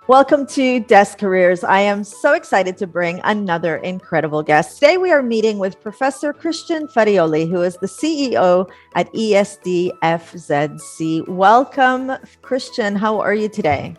Welcome to Desk Careers. I am so excited to bring another incredible guest. Today we are meeting with Professor Christian Farioli, who is the CEO at ESD FZC. Welcome, Christian. How are you today?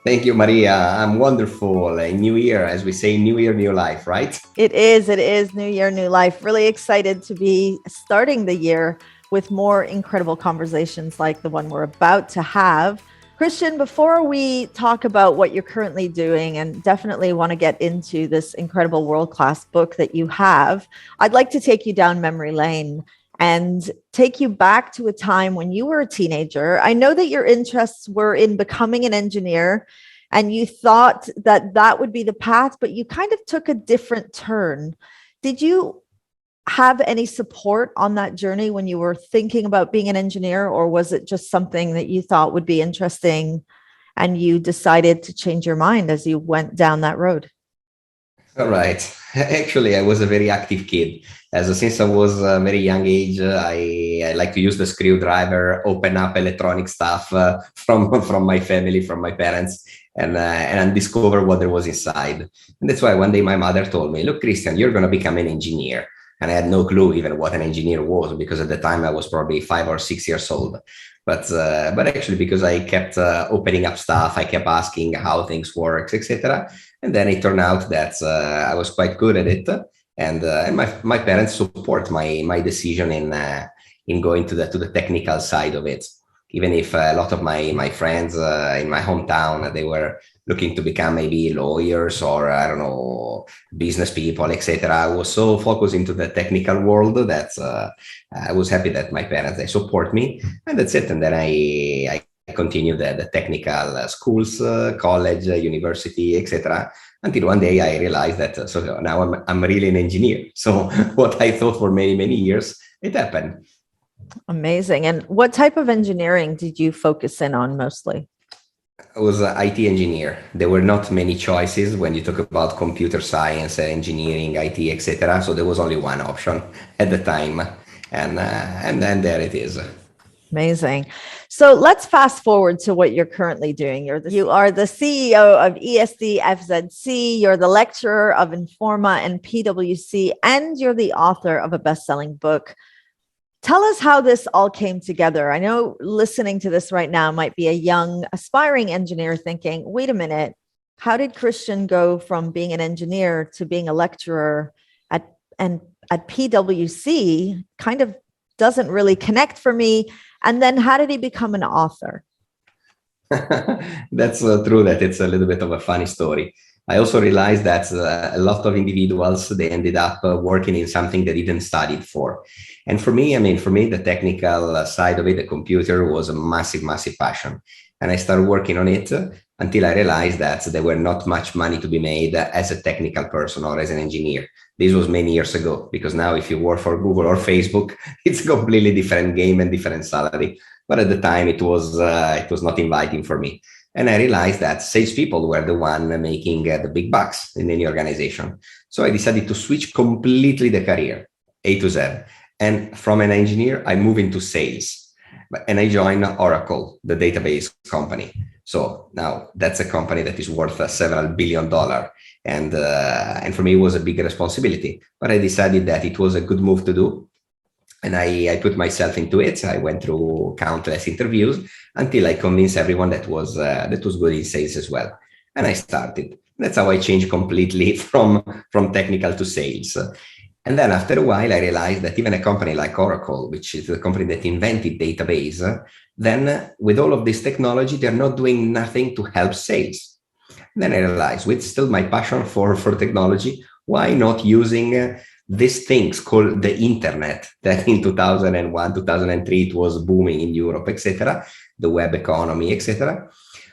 Thank you, Maria. I'm wonderful. New year, as we say, new year, new life, right? It is. New year, new life. Really excited to be starting the year with more incredible conversations like the one we're about to have. Christian, before we talk about what you're currently doing and definitely want to get into this incredible world-class book that you have, I'd like to take you down memory lane and take you back to a time when you were a teenager. I know that your interests were in becoming an engineer and you thought that that would be the path, but you kind of took a different turn. Did you have any support on that journey when you were thinking about being an engineer, or was it just something that you thought would be interesting and you decided to change your mind as you went down that road? All right. Actually, I was a very active kid. Since I was a very young age, I like to use the screwdriver, open up electronic stuff from my family, from my parents, and discover what there was inside. And that's why one day my mother told me, "Look, Christian, you're going to become an engineer." And I had no clue even what an engineer was, because at the time I was probably 5 or 6 years old. But actually, because I kept opening up stuff, I kept asking how things work, etc. And then it turned out that I was quite good at it, and my parents support my decision in going to the technical side of it. Even if a lot of my friends in my hometown, they were looking to become maybe lawyers or I don't know, business people, etc. I was so focused into the technical world that I was happy that my parents, they support me, and that's it. And then I continued the technical schools, college, university, etc. Until one day I realized that so now I'm really an engineer. So what I thought for many years, it happened. Amazing. And what type of engineering did you focus in on mostly? I was an IT engineer. There were not many choices when you talk about computer science, engineering, IT, etc. So there was only one option at the time, and then there it is. Amazing. So let's fast forward to what you're currently doing. You are the CEO of ESD FZC. You're the lecturer of Pharma and PwC, and you're the author of a best-selling book. Tell us how this all came together. I know listening to this right now might be a young, aspiring engineer thinking, wait a minute, how did Christian go from being an engineer to being a lecturer at PwC? Kind of doesn't really connect for me. And then how did he become an author? That's true that it's a little bit of a funny story. I also realized that a lot of individuals, they ended up working in something they didn't study for. And for me, the technical side of it, the computer, was a massive passion. And I started working on it until I realized that there were not much money to be made as a technical person or as an engineer. This was many years ago, because now if you work for Google or Facebook, it's a completely different game and different salary. But at the time, it was not inviting for me. And I realized that salespeople were the one making the big bucks in any organization. So I decided to switch completely the career, A to Z. And from an engineer, I moved into sales. And I joined Oracle, the database company. So now that's a company that is worth several $1 billion. And for me, it was a big responsibility. But I decided that it was a good move to do. And I put myself into it. I went through countless interviews until I convinced everyone that was good in sales as well. And I started. That's how I changed completely from technical to sales. And then after a while, I realized that even a company like Oracle, which is the company that invented database, then with all of this technology, they're not doing nothing to help sales. And then I realized, with still my passion for technology, why not using these things called the internet, that in 2001, 2003, it was booming in Europe, etc., the web economy, etc.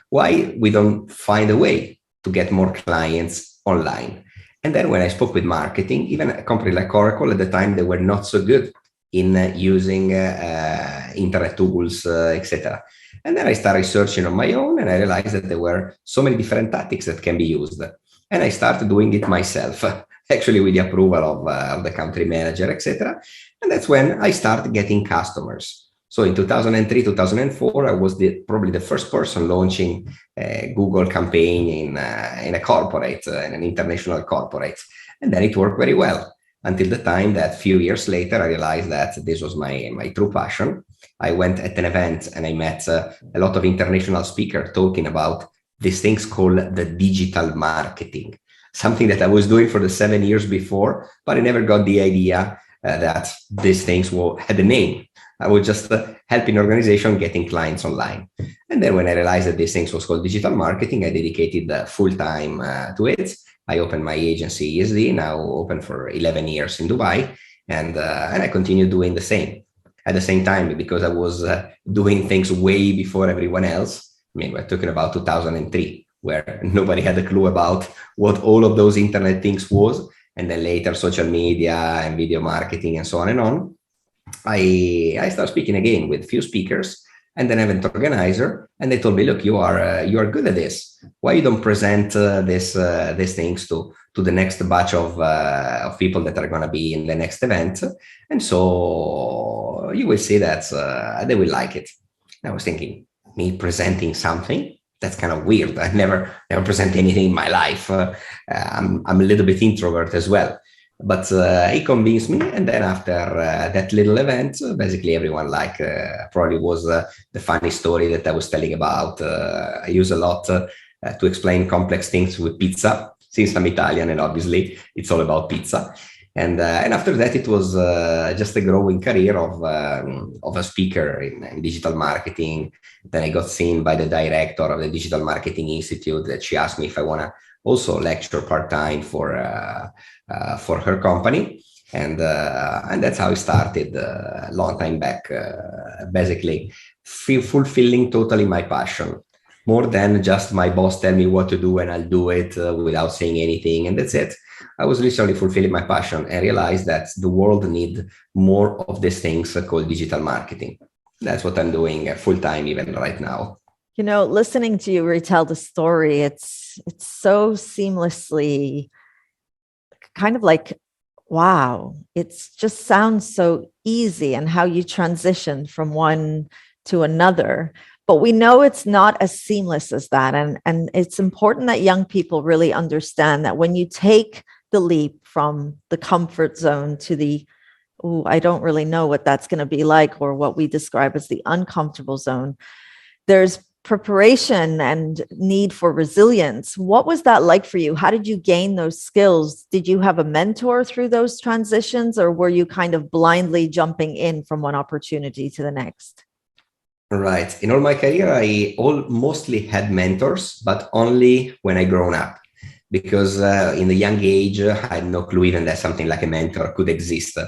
Why we don't find a way to get more clients online? And then when I spoke with marketing, even a company like Oracle at the time, they were not so good in using internet tools, etc. And then I started researching on my own, and I realized that there were so many different tactics that can be used. And I started doing it myself, actually with the approval of the country manager, etc. And that's when I started getting customers. So in 2003, 2004, I was probably the first person launching a Google campaign in a corporate, in an international corporate. And then it worked very well until the time that a few years later, I realized that this was my true passion. I went at an event and I met a lot of international speakers talking about these things called the digital marketing, something that I was doing for the 7 years before, but I never got the idea that these things had a name. I was just helping organization getting clients online. And then when I realized that these things was called digital marketing, I dedicated full time to it. I opened my agency ESD, now open for 11 years in Dubai, and I continue doing the same. At the same time, because I was doing things way before everyone else. I mean, we're talking about 2003, where nobody had a clue about what all of those internet things was. And then later social media and video marketing and so on and on. I started speaking again with few speakers and an event organizer, and they told me, look, you are good at this. Why you don't present these things to the next batch of people that are going to be in the next event? And so you will see that they will like it. And I was thinking, me presenting something? That's kind of weird. I've never presented anything in my life. I'm a little bit introvert as well. But he convinced me, and then after that little event, basically everyone probably was the funny story that I was telling about. I use a lot to explain complex things with pizza, since I'm Italian, and obviously it's all about pizza. And after that, it was just a growing career of a speaker in digital marketing. Then I got seen by the director of the Digital Marketing Institute, that she asked me if I want to also lecture part-time for her company. And that's how I started a long time back, basically fulfilling totally my passion, more than just my boss tell me what to do and I'll do it without saying anything. And that's it. I was literally fulfilling my passion and realized that the world need more of these things called digital marketing. That's what I'm doing full-time even right now. You know, listening to you retell the story, it's so seamlessly kind of like, wow, it just sounds so easy, and how you transitioned from one to another. But we know it's not as seamless as that. And it's important that young people really understand that when you take the leap from the comfort zone to the, oh, I don't really know what that's going to be like, or what we describe as the uncomfortable zone, there's preparation and need for resilience. What was that like for you? How did you gain those skills? Did you have a mentor through those transitions, or were you kind of blindly jumping in from one opportunity to the next? Right. In all my career, I mostly had mentors, but only when I grown up, because in the young age, I had no clue even that something like a mentor could exist.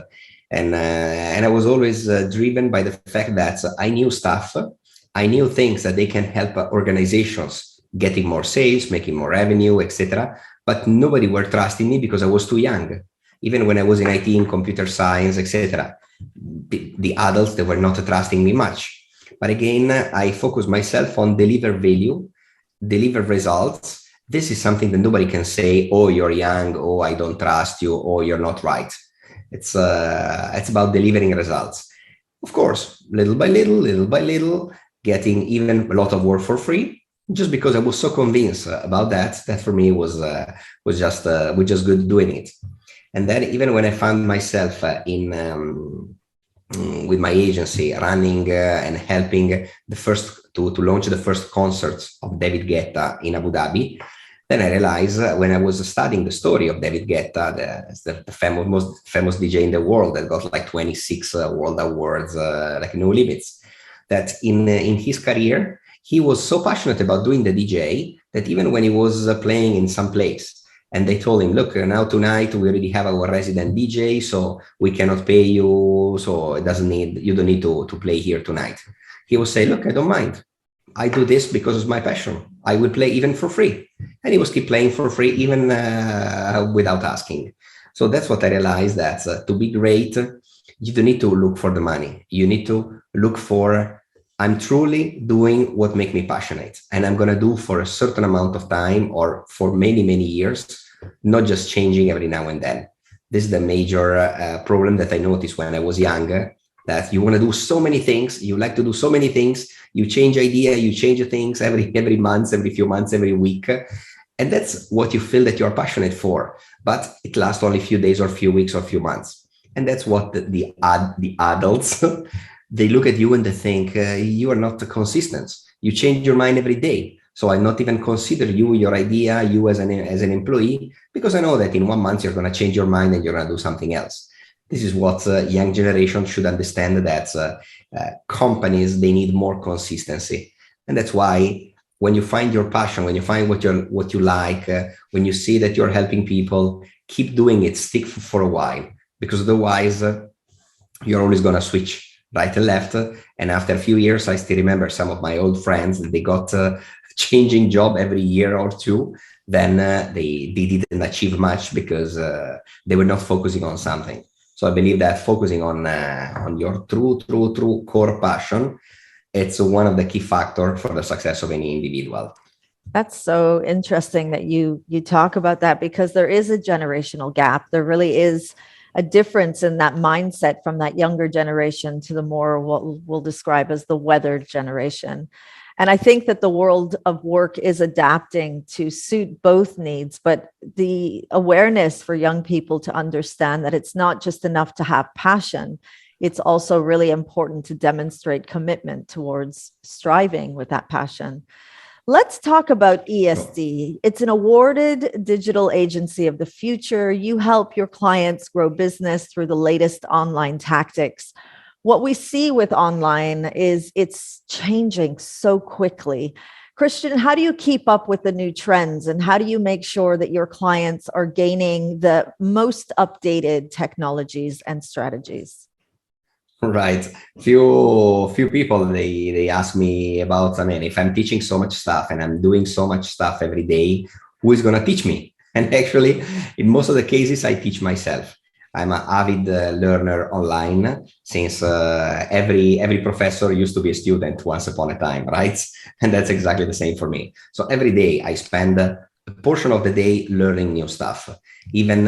And I was always driven by the fact that I knew stuff. I knew things that they can help organizations getting more sales, making more revenue, etc. But nobody were trusting me because I was too young. Even when I was in IT and computer science, etc., the adults, they were not trusting me much. But again, I focus myself on deliver value, deliver results. This is something that nobody can say, oh, you're young, oh, I don't trust you, oh, you're not right. It's about delivering results. Of course, little by little, getting even a lot of work for free, just because I was so convinced about that for me was just good doing it. And then even when I found myself with my agency running and helping the first to launch the first concerts of David Guetta in Abu Dhabi, then I realized when I was studying the story of David Guetta, the most famous DJ in the world that got like 26 world awards, like no limits, that in his career, he was so passionate about doing the DJ that even when he was playing in some place, and they told him, look, now tonight we already have our resident DJ, so we cannot pay you, so you don't need to play here tonight. He would say, look, I don't mind. I do this because it's my passion. I will play even for free. And he was keep playing for free, even without asking. So that's what I realized, that to be great, you don't need to look for the money. You need to look for, I'm truly doing what makes me passionate, and I'm going to do for a certain amount of time or for many, many years, not just changing every now and then. This is the major problem that I noticed when I was younger, that you want to do so many things. You like to do so many things. You change idea, you change things every month, every few months, every week. And that's what you feel that you're passionate for. But it lasts only a few days or few weeks or few months. And that's what the adults, they look at you and they think you are not consistent. You change your mind every day. So I not even consider you, your idea, you as an employee, because I know that in 1 month you're going to change your mind and you're going to do something else. This is what young generation should understand, that companies, they need more consistency. And that's why when you find your passion, when you find what you like, when you see that you're helping people, keep doing it, stick for a while, because otherwise you're always going to switch right and left. And after a few years, I still remember some of my old friends, they got changing job every year or two. Then they didn't achieve much because they were not focusing on something. So I believe that focusing on your true core passion, it's one of the key factors for the success of any individual. That's so interesting that you talk about that, because there is a generational gap. There really is a difference in that mindset from that younger generation to the more what we'll describe as the weathered generation. And I think that the world of work is adapting to suit both needs, but the awareness for young people to understand that it's not just enough to have passion. It's also really important to demonstrate commitment towards striving with that passion. Let's talk about ESD. It's an awarded digital agency of the future. You help your clients grow business through the latest online tactics. What we see with online is it's changing so quickly. Christian, how do you keep up with the new trends, and how do you make sure that your clients are gaining the most updated technologies and strategies? Right. Few people, they ask me about, if I'm teaching so much stuff and I'm doing so much stuff every day, who is going to teach me? And actually, in most of the cases, I teach myself. I'm an avid learner online, since every professor used to be a student once upon a time, right? And that's exactly the same for me. So every day I spend a portion of the day learning new stuff, even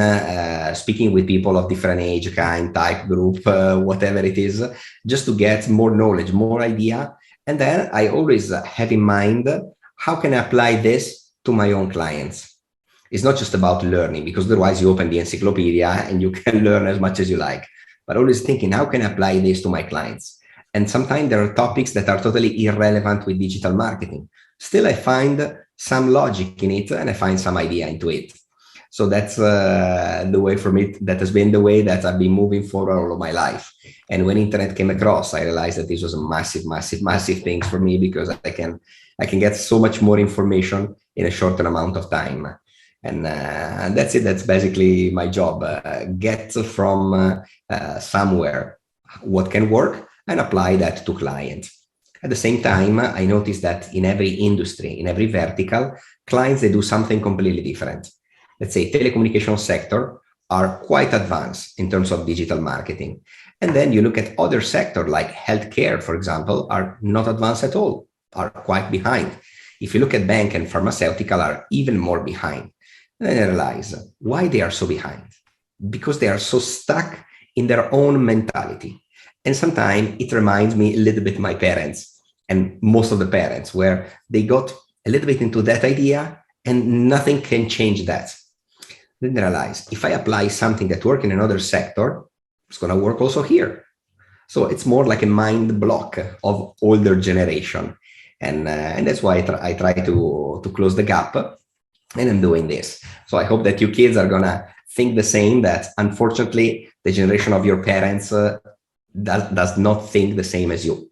speaking with people of different age, kind, type, group, whatever it is, just to get more knowledge, more idea. And then I always have in mind, how can I apply this to my own clients? It's not just about learning, because otherwise you open the encyclopedia and you can learn as much as you like, but always thinking, how can I apply this to my clients? And sometimes there are topics that are totally irrelevant with digital marketing. Still, I find some logic in it and I find some idea into it. So that's the way for me, that has been the way that I've been moving forward all of my life. And when internet came across, I realized that this was a massive thing for me, because I can get so much more information in a shorter amount of time. And that's it. That's basically my job. Get from somewhere what can work and apply that to clients. At the same time, I noticed that in every industry, in every vertical, clients, they do something completely different. Let's say telecommunication sector are quite advanced in terms of digital marketing. And then you look at other sectors like healthcare, for example, are not advanced at all, are quite behind. If you look at bank and pharmaceutical, are even more behind. And then I realize why they are so behind. Because they are so stuck in their own mentality. And sometimes it reminds me a little bit my parents and most of the parents, where they got a little bit into that idea and nothing can change that. Then I realize, if I apply something that works in another sector, it's going to work also here. So it's more like a mind block of older generation. And that's why I try to close the gap. And I'm doing this. So I hope that you kids are going to think the same, that unfortunately, the generation of your parents does not think the same as you.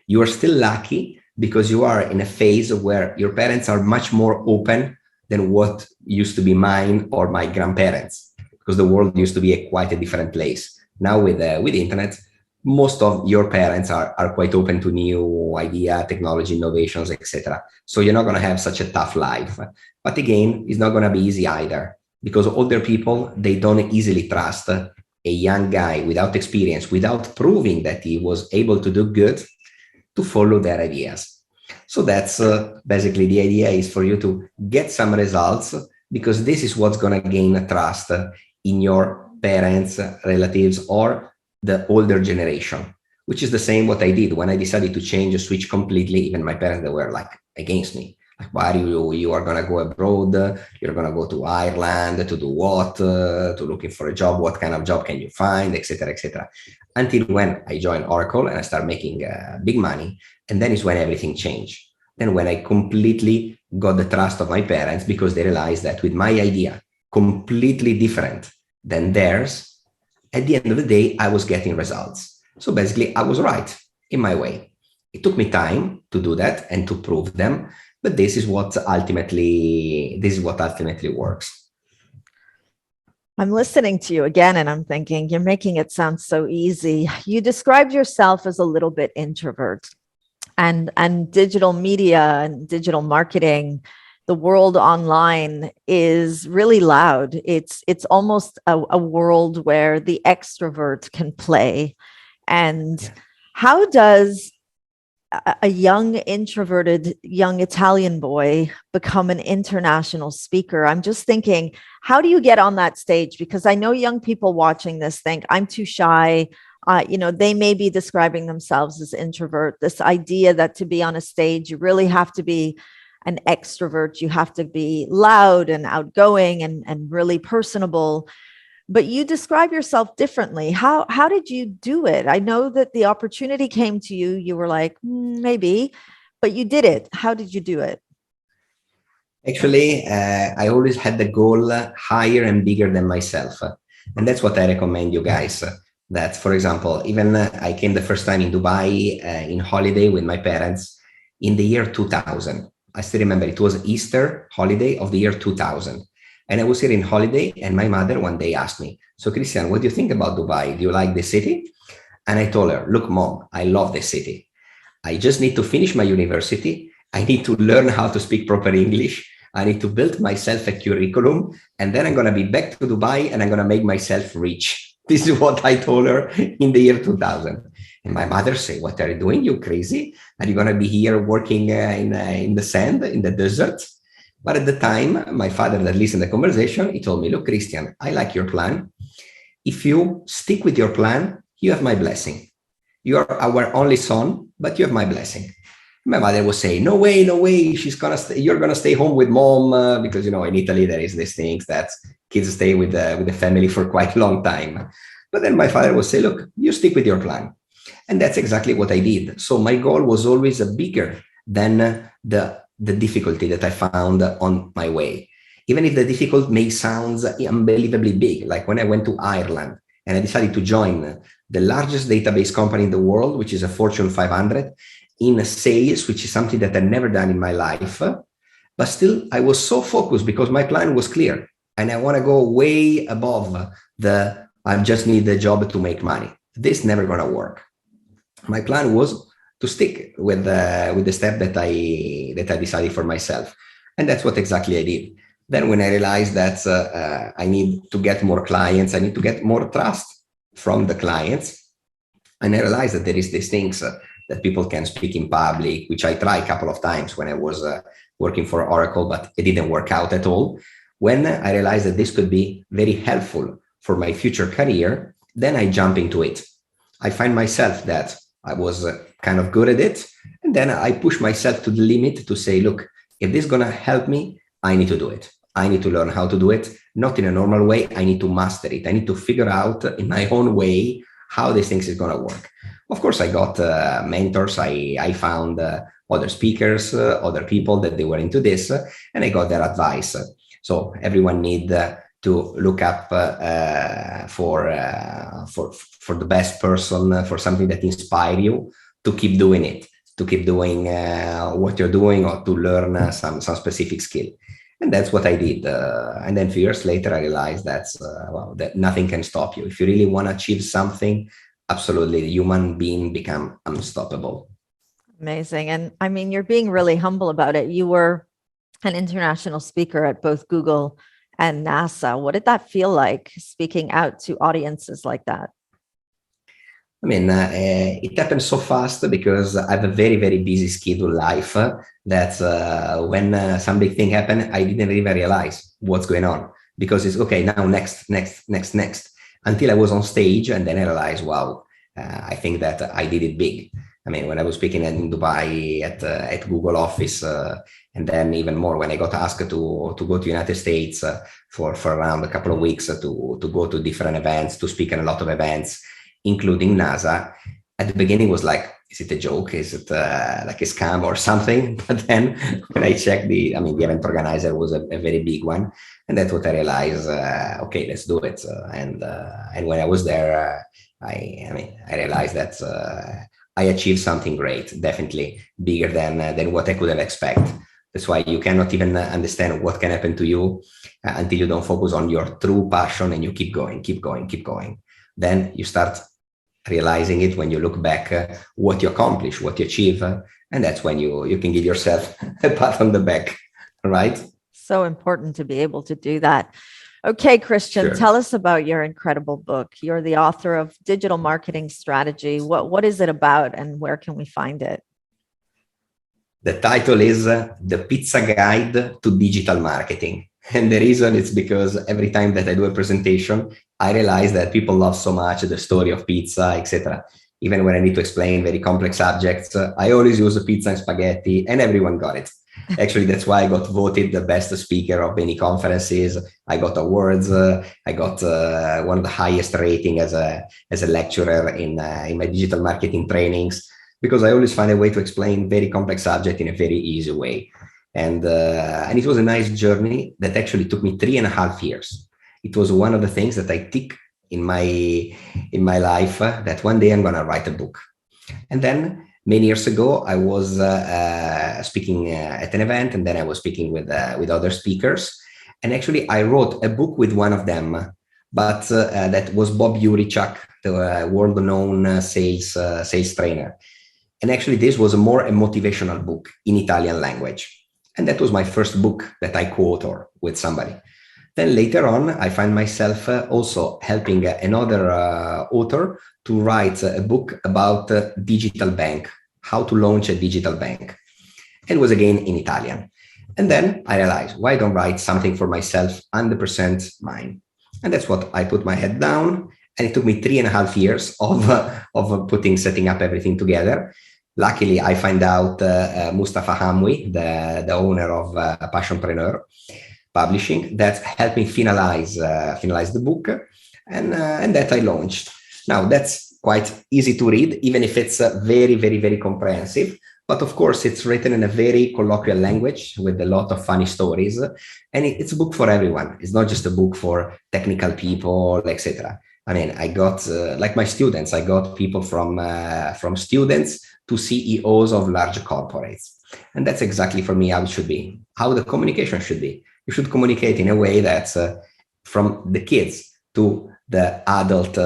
You are still lucky because you are in a phase where your parents are much more open than what used to be mine or my grandparents, because the world used to be quite a different place. Now with the internet, most of your parents are quite open to new idea, technology, innovations, etc. So you're not going to have such a tough life. But again, it's not going to be easy either, because older people, they don't easily trust a young guy without experience, without proving that he was able to do good, to follow their ideas. So that's basically the idea, is for you to get some results, because this is what's going to gain trust in your parents, relatives, or the older generation. which is the same what I did when I decided to change, switch completely. Even my parents, they were like against me. Like, why you are going to go abroad? You're going to go to Ireland to do what? To looking for a job? What kind of job can you find? Etc. Etc. Until when I joined Oracle and I started making big money. And then is when everything changed. Then when I completely got the trust of my parents, because they realized that with my idea, completely different than theirs, at the end of the day, I was getting results. So basically, I was right in my way. It took me time to do that and to prove them, but this is what ultimately works. I'm listening to you again and I'm thinking, you're making it sound so easy. You described yourself as a little bit introvert, and digital media and digital marketing, the world online is really loud. It's almost a world where the extrovert can play. And how does a young introverted young Italian boy become an international speaker? I'm just thinking, how do you get on that stage? Because I know young people watching this think, I'm too shy. They may be describing themselves as introvert. This idea that to be on a stage, you really have to be an extrovert. You have to be loud and outgoing and really personable. But you describe yourself differently. How did you do it? I know that the opportunity came to you. You were like, maybe, but you did it. How did you do it? Actually, I always had the goal higher and bigger than myself. And that's what I recommend you guys. That, for example, even I came the first time in Dubai in holiday with my parents in the year 2000. I still remember it was Easter holiday of the year 2000. And I was here in holiday and my mother one day asked me, so Christian, what do you think about Dubai? Do you like the city? And I told her, look, Mom, I love the city. I just need to finish my university. I need to learn how to speak proper English. I need to build myself a curriculum. And then I'm going to be back to Dubai and I'm going to make myself rich. This is what I told her in the year 2000. And my mother said, what are you doing? You crazy? Are you going to be here working in the sand, in the desert? But at the time, my father that listened to the conversation, he told me, look, Christian, I like your plan. If you stick with your plan, you have my blessing. You are our only son, but you have my blessing. My mother was saying, no way, you're going to stay home with mom, because, in Italy, there is these things that kids stay with the family for quite a long time. But then my father would say, look, you stick with your plan. And that's exactly what I did. So my goal was always bigger than the difficulty that I found on my way. Even if the difficulty may sound unbelievably big, like when I went to Ireland and I decided to join the largest database company in the world, which is a Fortune 500, in sales, which is something that I've never done in my life. But still, I was so focused because my plan was clear. And I want to go way above I just need the job to make money. This never going to work. My plan was to stick with the step that I decided for myself. And that's what exactly I did. Then when I realized that I need to get more clients, I need to get more trust from the clients. And I realized that there is these things that people can speak in public, which I tried a couple of times when I was working for Oracle, but it didn't work out at all. When I realized that this could be very helpful for my future career, then I jump into it. I find myself that I was kind of good at it. And then I push myself to the limit to say, look, if this is going to help me, I need to do it. I need to learn how to do it, not in a normal way. I need to master it. I need to figure out in my own way how these things is going to work. Of course, I got mentors. I found other speakers, other people that they were into this, and I got their advice. So everyone need to look up for the best person, for something that inspire you to keep doing it, to keep doing what you're doing, or to learn some specific skill. And that's what I did. And then a few years later, I realized that nothing can stop you. If you really want to achieve something, absolutely, the human being become unstoppable. Amazing. And I mean, you're being really humble about it. You were an international speaker at both Google and NASA. What did that feel like, speaking out to audiences like that? I mean, it happened so fast because I have a very, very busy schedule life that when some big thing happened, I didn't even realize what's going on, because it's okay, now next, until I was on stage. And then I realized, wow, I think that I did it big. I mean, when I was speaking in Dubai at Google office, and then even more when I got asked to go to United States for around a couple of weeks to go to different events, to speak at a lot of events, including NASA. At the beginning was like, is it a joke? Is it like a scam or something? But then when I checked the event organizer was a very big one. And that's what I realized, okay, let's do it. And when I was there, I realized that I achieved something great, definitely bigger than what I could have expected. That's why you cannot even understand what can happen to you until you don't focus on your true passion and you keep going. Then you start realizing it when you look back, what you accomplish, what you achieve, and that's when you can give yourself a pat on the back, right? So important to be able to do that. Okay, Christian, Sure. Tell us about your incredible book. You're the author of Digital Marketing Strategy. What is it about and where can we find it? The title is The Pizza Guide to Digital Marketing. And the reason is because every time that I do a presentation, I realize that people love so much the story of pizza, etc. Even when I need to explain very complex subjects, I always use a pizza and spaghetti, and everyone got it. Actually, that's why I got voted the best speaker of many conferences. I got awards. I got one of the highest rating as a lecturer in my digital marketing trainings, because I always find a way to explain very complex subject in a very easy way. And it was a nice journey that actually took me 3.5 years. It was one of the things that I tick in my life, that one day I'm going to write a book. And then many years ago, I was speaking at an event, and then I was speaking with other speakers. And actually, I wrote a book with one of them, but that was Bob Jurichak, the world-known sales trainer. And actually, this was more a motivational book in Italian language. And that was my first book that I co-author with somebody. Then later on, I find myself also helping another author to write a book about digital bank, how to launch a digital bank. And it was again in Italian. And then I realized, why don't write something for myself, 100% mine? And that's what I put my head down. And it took me 3.5 years of setting up everything together. Luckily, I find out Mustafa Hamwi, the owner of Passionpreneur Publishing, that helped me finalize the book, and that I launched. Now, that's quite easy to read, even if it's very, very, very comprehensive. But of course, it's written in a very colloquial language with a lot of funny stories. And it's a book for everyone. It's not just a book for technical people, etc. I mean, I got, like my students, I got people from students to CEOs of large corporates. And that's exactly for me how it should be, how the communication should be. You should communicate in a way that's from the kids to the adult,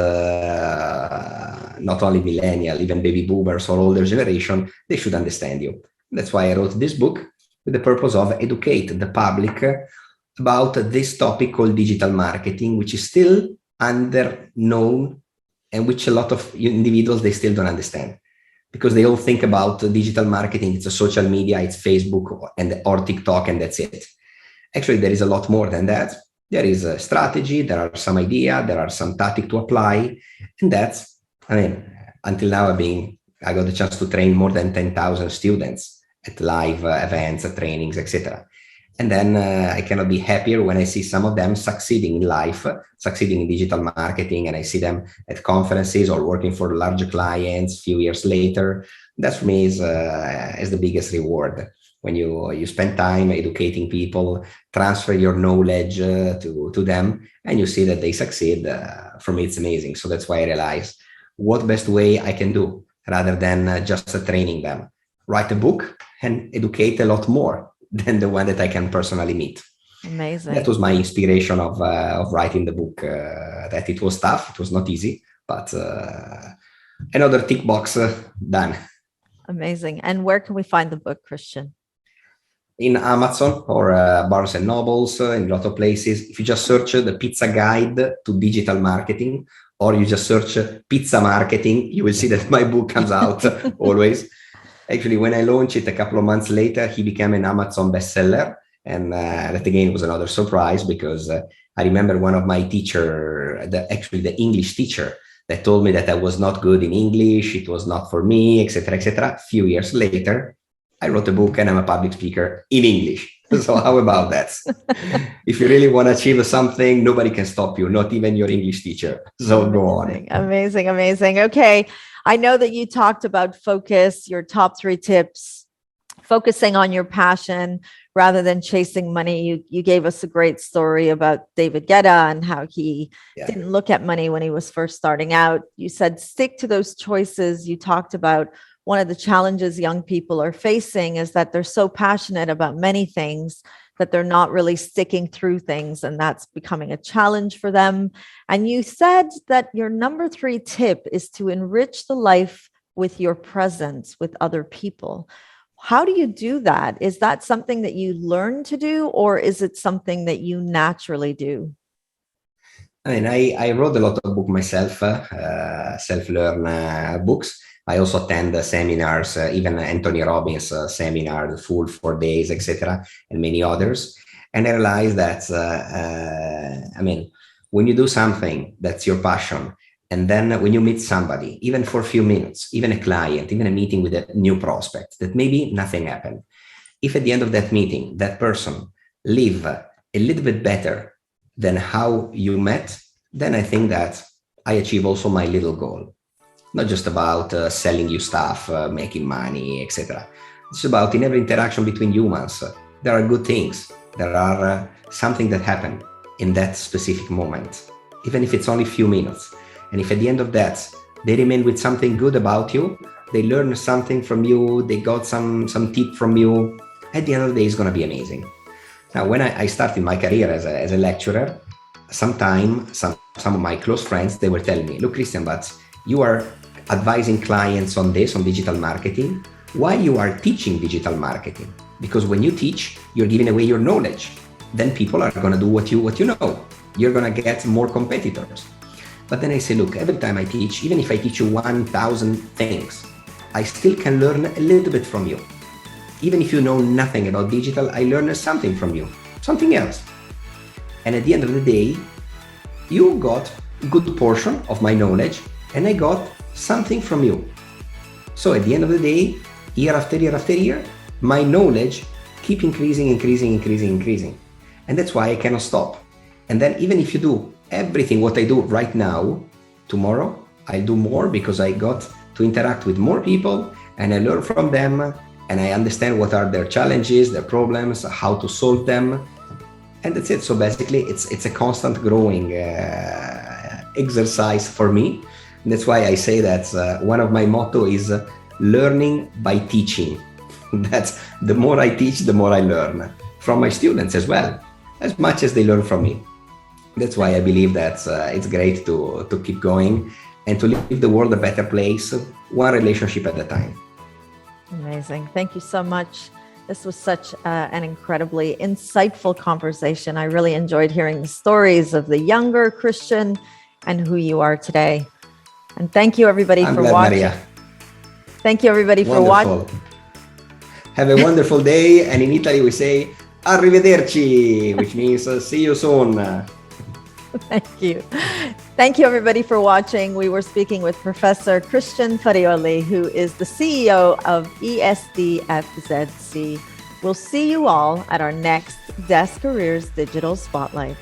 not only millennial, even baby boomers or older generation, they should understand you. That's why I wrote this book, with the purpose of educate the public about this topic called digital marketing, which is still underknown and which a lot of individuals, they still don't understand. Because they all think about digital marketing, it's a social media, it's Facebook or TikTok, and that's it. Actually, there is a lot more than that. There is a strategy, there are some ideas, there are some tactics to apply. And that's, until now, I got the chance to train more than 10,000 students at live events, at trainings, etc. And then I cannot be happier when I see some of them succeeding in life, succeeding in digital marketing, and I see them at conferences or working for larger clients a few years later. That for me is the biggest reward. When you spend time educating people, transfer your knowledge to them, and you see that they succeed, for me, it's amazing. So that's why I realized what best way I can do rather than just training them. Write a book and educate a lot more than the one that I can personally meet. Amazing. That was my inspiration of writing the book. That it was tough, it was not easy, but another tick box done. Amazing. And where can we find the book, Christian? In Amazon or Barnes and Nobles, in a lot of places. If you just search the Pizza Guide to Digital Marketing, or you just search pizza marketing, you will see that my book comes out always. Actually, when I launched it a couple of months later, he became an Amazon bestseller. And that again was another surprise, because I remember one of my teacher, the English teacher that told me that I was not good in English, it was not for me, etc., etc. A few years later, I wrote a book and I'm a public speaker in English. So how about that? If you really want to achieve something, nobody can stop you, not even your English teacher. So go on. Amazing, amazing. Okay. I know that you talked about focus, your top 3 tips, focusing on your passion rather than chasing money. You gave us a great story about David Guetta and how he didn't look at money when he was first starting out. You said stick to those choices. You talked about one of the challenges young people are facing is that they're so passionate about many things that they're not really sticking through things, and that's becoming a challenge for them. And you said that your number 3 tip is to enrich the life with your presence with other people. How do you do that? Is that something that you learn to do, or is it something that you naturally do? I mean, I wrote a lot of books myself, self-learn books. I also attend seminars, even Anthony Robbins seminar, the full 4 days, etc., and many others. And I realized that, I mean, when you do something that's your passion, and then when you meet somebody, even for a few minutes, even a client, even a meeting with a new prospect, that maybe nothing happened. If at the end of that meeting, that person live a little bit better than how you met, then I think that I achieve also my little goal. Not just about selling you stuff, making money, etc. It's about in every interaction between humans, there are good things. There are something that happened in that specific moment, even if it's only a few minutes. And if at the end of that, they remain with something good about you, they learn something from you, they got some tip from you, at the end of the day, it's going to be amazing. Now, when I started my career as a lecturer, some of my close friends, they were telling me, look, Christian, but you are advising clients on this, on digital marketing. Why you are teaching digital marketing? Because when you teach, you're giving away your knowledge. Then people are going to do what you know. You're going to get more competitors. But then I say, look, every time I teach, even if I teach you 1,000 things, I still can learn a little bit from you. Even if you know nothing about digital, I learn something from you, something else. And at the end of the day, you got a good portion of my knowledge and I got something from you. So at the end of the day, year after year after year, my knowledge keep increasing. And that's why I cannot stop. And then even if you do everything what I do right now, tomorrow, I'll do more because I got to interact with more people and I learn from them and I understand what are their challenges, their problems, how to solve them. And that's it. So basically, it's a constant growing exercise for me. And that's why I say that one of my motto is learning by teaching. That's the more I teach, the more I learn from my students as well, as much as they learn from me. That's why I believe that it's great to keep going and to leave the world a better place, one relationship at a time. Amazing. Thank you so much. This was such an incredibly insightful conversation. I really enjoyed hearing the stories of the younger Christian and who you are today. And thank you, everybody, for watching. Maria. Thank you, everybody, for watching. Have a wonderful day. And in Italy, we say arrivederci, which means see you soon. Thank you. Thank you, everybody, for watching. We were speaking with Professor Christian Farioli, who is the CEO of ESD FZC. We'll see you all at our next Desk Careers Digital Spotlight.